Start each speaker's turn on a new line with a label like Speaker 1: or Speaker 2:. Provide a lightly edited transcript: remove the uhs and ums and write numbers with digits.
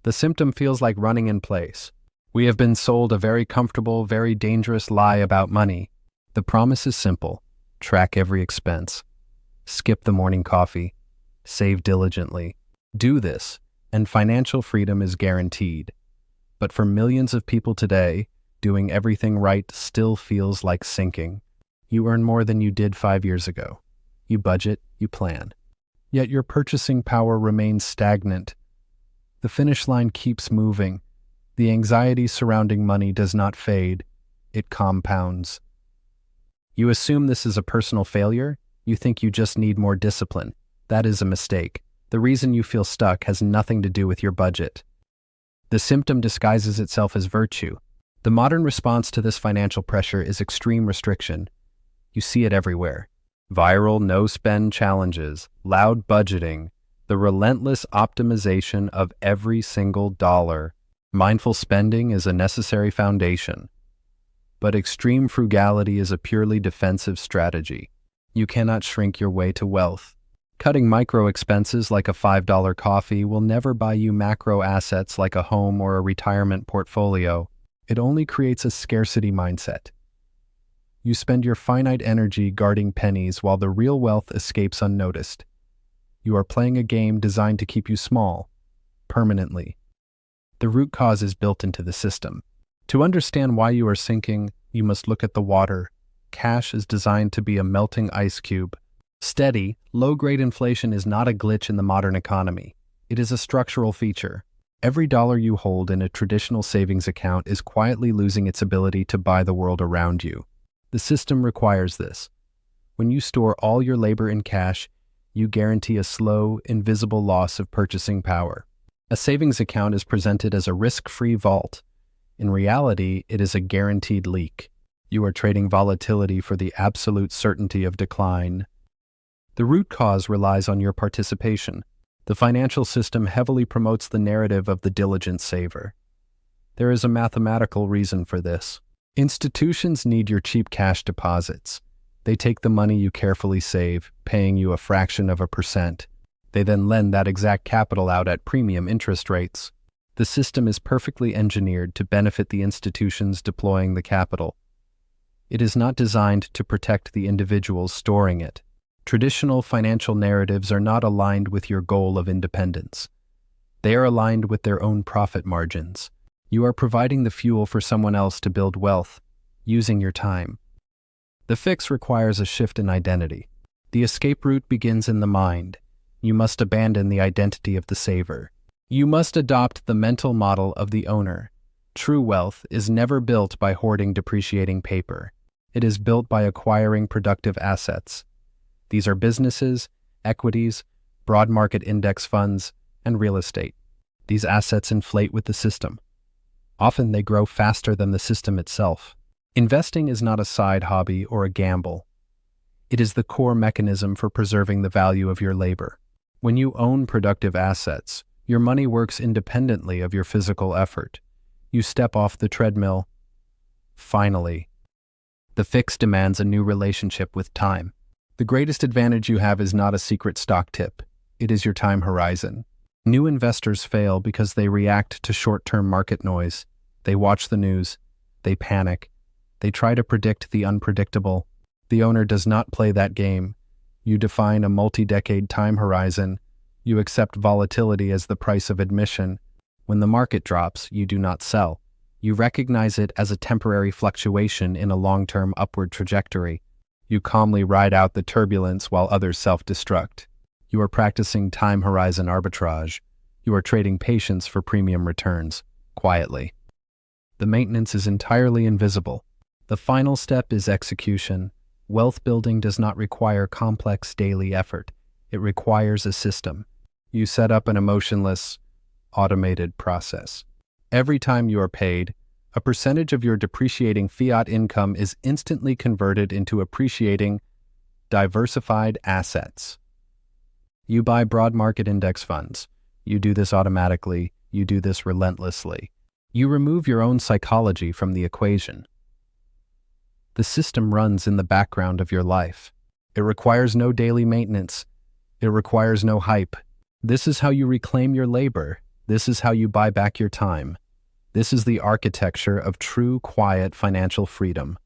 Speaker 1: The symptom feels like running in place. We have been sold a very comfortable, very dangerous lie about money. The promise is simple: track every expense, skip the morning coffee, save diligently. Do this, and financial freedom is guaranteed. But for millions of people today, doing everything right still feels like sinking. You earn more than you did 5 years ago. You budget, you plan. Yet your purchasing power remains stagnant. The finish line keeps moving. The anxiety surrounding money does not fade. It compounds. You assume this is a personal failure. You think you just need more discipline. That is a mistake. The reason you feel stuck has nothing to do with your budget. The symptom disguises itself as virtue. The modern response to this financial pressure is extreme restriction. You see it everywhere. Viral no-spend challenges, loud budgeting, the relentless optimization of every single dollar. Mindful spending is a necessary foundation. But extreme frugality is a purely defensive strategy. You cannot shrink your way to wealth. Cutting micro expenses like a $5 coffee will never buy you macro assets like a home or a retirement portfolio. It only creates a scarcity mindset. You spend your finite energy guarding pennies while the real wealth escapes unnoticed. You are playing a game designed to keep you small, permanently. The root cause is built into the system. To understand why you are sinking, you must look at the water. Cash is designed to be a melting ice cube. Steady, low-grade inflation is not a glitch in the modern economy. It is a structural feature. Every dollar you hold in a traditional savings account is quietly losing its ability to buy the world around you. The system requires this. When you store all your labor in cash, you guarantee a slow, invisible loss of purchasing power. A savings account is presented as a risk-free vault. In reality, it is a guaranteed leak. You are trading volatility for the absolute certainty of decline. The root cause relies on your participation. The financial system heavily promotes the narrative of the diligent saver. There is a mathematical reason for this. Institutions need your cheap cash deposits. They take the money you carefully save, paying you a fraction of a percent. They then lend that exact capital out at premium interest rates. The system is perfectly engineered to benefit the institutions deploying the capital. It is not designed to protect the individuals storing it. Traditional financial narratives are not aligned with your goal of independence. They are aligned with their own profit margins. You are providing the fuel for someone else to build wealth, using your time. The fix requires a shift in identity. The escape route begins in the mind. You must abandon the identity of the saver. You must adopt the mental model of the owner. True wealth is never built by hoarding depreciating paper. It is built by acquiring productive assets. These are businesses, equities, broad market index funds, and real estate. These assets inflate with the system. Often they grow faster than the system itself. Investing is not a side hobby or a gamble. It is the core mechanism for preserving the value of your labor. When you own productive assets, your money works independently of your physical effort. You step off the treadmill. Finally, the fix demands a new relationship with time. The greatest advantage you have is not a secret stock tip. It is your time horizon. New investors fail because they react to short-term market noise. They watch the news. They panic. They try to predict the unpredictable. The owner does not play that game. You define a multi-decade time horizon. You accept volatility as the price of admission. When the market drops, you do not sell. You recognize it as a temporary fluctuation in a long-term upward trajectory. You calmly ride out the turbulence while others self-destruct. You are practicing time horizon arbitrage. You are trading patience for premium returns, quietly. The maintenance is entirely invisible. The final step is execution. Wealth building does not require complex daily effort. It requires a system. You set up an emotionless, automated process. Every time you are paid, a percentage of your depreciating fiat income is instantly converted into appreciating, diversified assets. You buy broad market index funds. You do this automatically. You do this relentlessly. You remove your own psychology from the equation. The system runs in the background of your life. It requires no daily maintenance. It requires no hype. This is how you reclaim your labor. This is how you buy back your time. This is the architecture of true, quiet financial freedom.